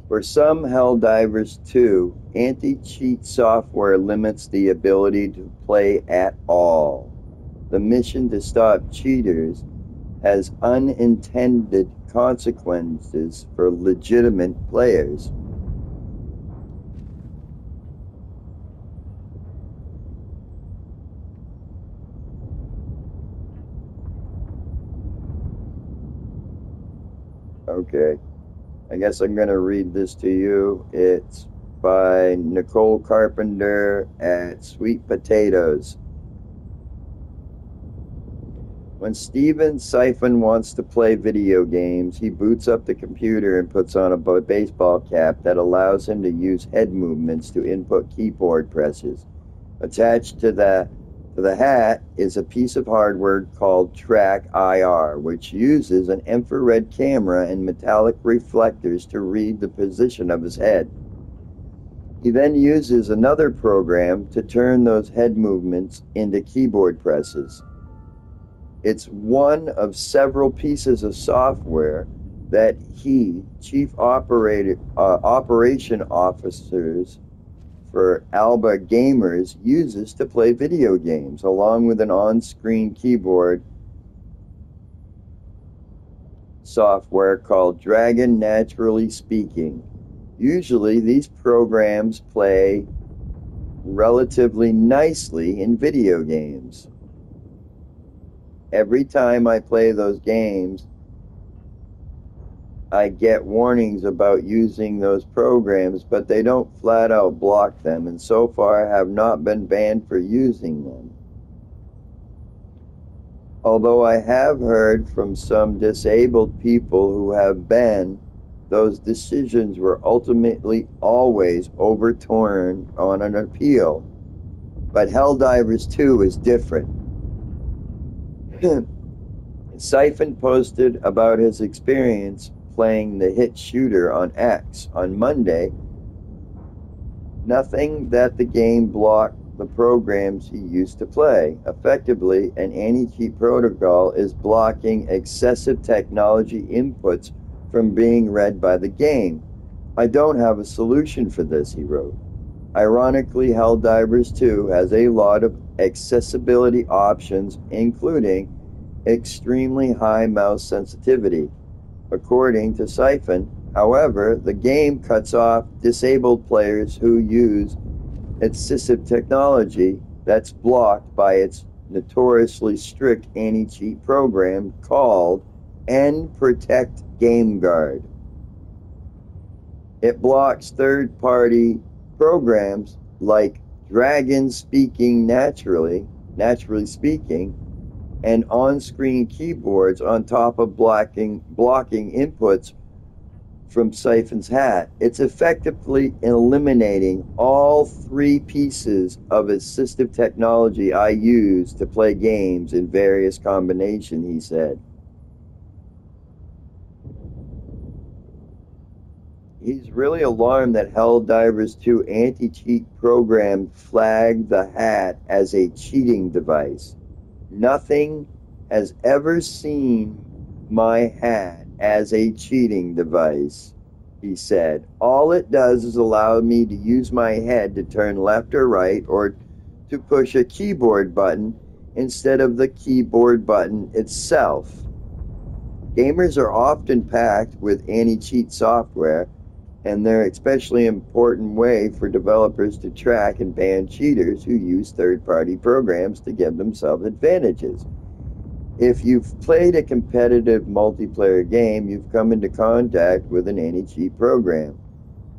For some Helldivers 2, anti-cheat software limits the ability to play at all. The mission to stop cheaters has unintended consequences for legitimate players. Okay, I guess I'm going to read this to you. It's by Nicole Carpenter at Sweet Potatoes. When Steven Siphon wants to play video games, he boots up the computer and puts on a baseball cap that allows him to use head movements to input keyboard presses. Attached to the hat is a piece of hardware called Track IR, which uses an infrared camera and metallic reflectors to read the position of his head. He then uses another program to turn those head movements into keyboard presses. It's one of several pieces of software that he, Chief Operation Officers for Alba Gamers, uses to play video games, along with an on-screen keyboard software called Dragon Naturally Speaking. Usually, these programs play relatively nicely in video games. Every time I play those games, I get warnings about using those programs, but they don't flat out block them, and so far I have not been banned for using them. Although I have heard from some disabled people who have been, those decisions were ultimately always overturned on an appeal. But Helldivers 2 is different. Siphon posted about his experience playing the hit shooter on X on Monday. Nothing that the game blocked the programs he used to play. Effectively, an anti-cheat protocol is blocking excessive technology inputs from being read by the game. I don't have a solution for this, he wrote. Ironically, Helldivers 2 has a lot of accessibility options, including extremely high mouse sensitivity. According to Siphon, however, the game cuts off disabled players who use assistive technology that's blocked by its notoriously strict anti-cheat program called N-Protect Game Guard. It blocks third-party programs like Dragon Speaking Naturally Speaking, and on-screen keyboards on top of blocking inputs from Siphon's hat. It's effectively eliminating all three pieces of assistive technology I use to play games in various combinations, he said. He's really alarmed that Helldivers 2 anti-cheat program flagged the hat as a cheating device. Nothing has ever seen my hat as a cheating device, he said. All it does is allow me to use my head to turn left or right or to push a keyboard button instead of the keyboard button itself. Gamers are often packed with anti-cheat software, and they're an especially important way for developers to track and ban cheaters who use third-party programs to give themselves advantages. If you've played a competitive multiplayer game, you've come into contact with an anti-cheat program,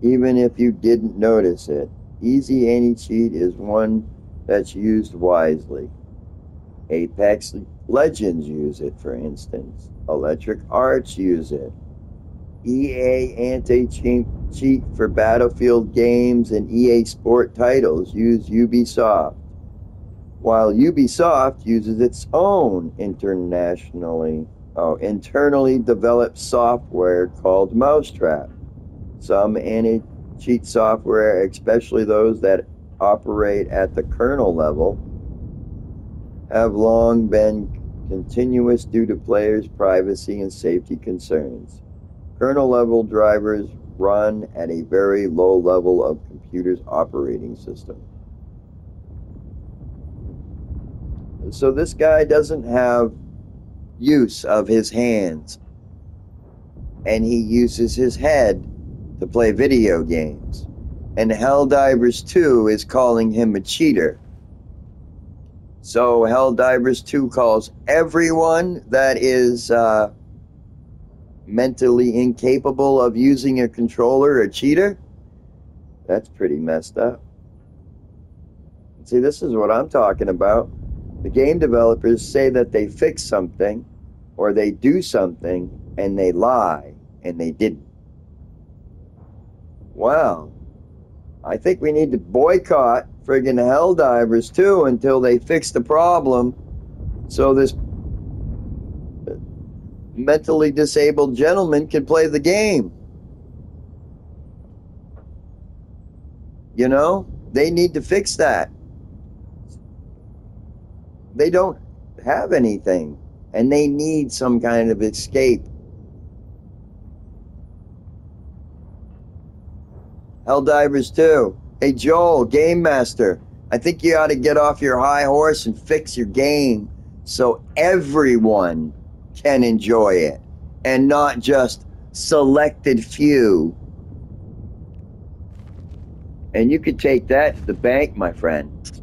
even if you didn't notice it. Easy anti-cheat is one that's used wisely. Apex Legends use it, for instance. Electric Arts use it. EA Anti-Cheat for Battlefield games and EA Sport titles use Ubisoft, while Ubisoft uses its own internally developed software called Mousetrap. Some anti-cheat software, especially those that operate at the kernel level, have long been continuous due to players' privacy and safety concerns. Kernel-level drivers run at a very low level of computer's operating system. So this guy doesn't have use of his hands, and he uses his head to play video games. And Helldivers 2 is calling him a cheater. So Helldivers 2 calls everyone that is mentally incapable of using a controller a cheater? That's pretty messed up. See, this is what I'm talking about. The game developers say that they fix something or they do something and they lie and they didn't. Wow. I think we need to boycott friggin' Helldivers too until they fix the problem so this mentally disabled gentleman can play the game. You know, they need to fix that. They don't have anything and they need some kind of escape. Helldivers 2. Hey Joel, Game Master, I think you ought to get off your high horse and fix your game so everyone can enjoy it and not just selected few. And you could take that to the bank, my friend.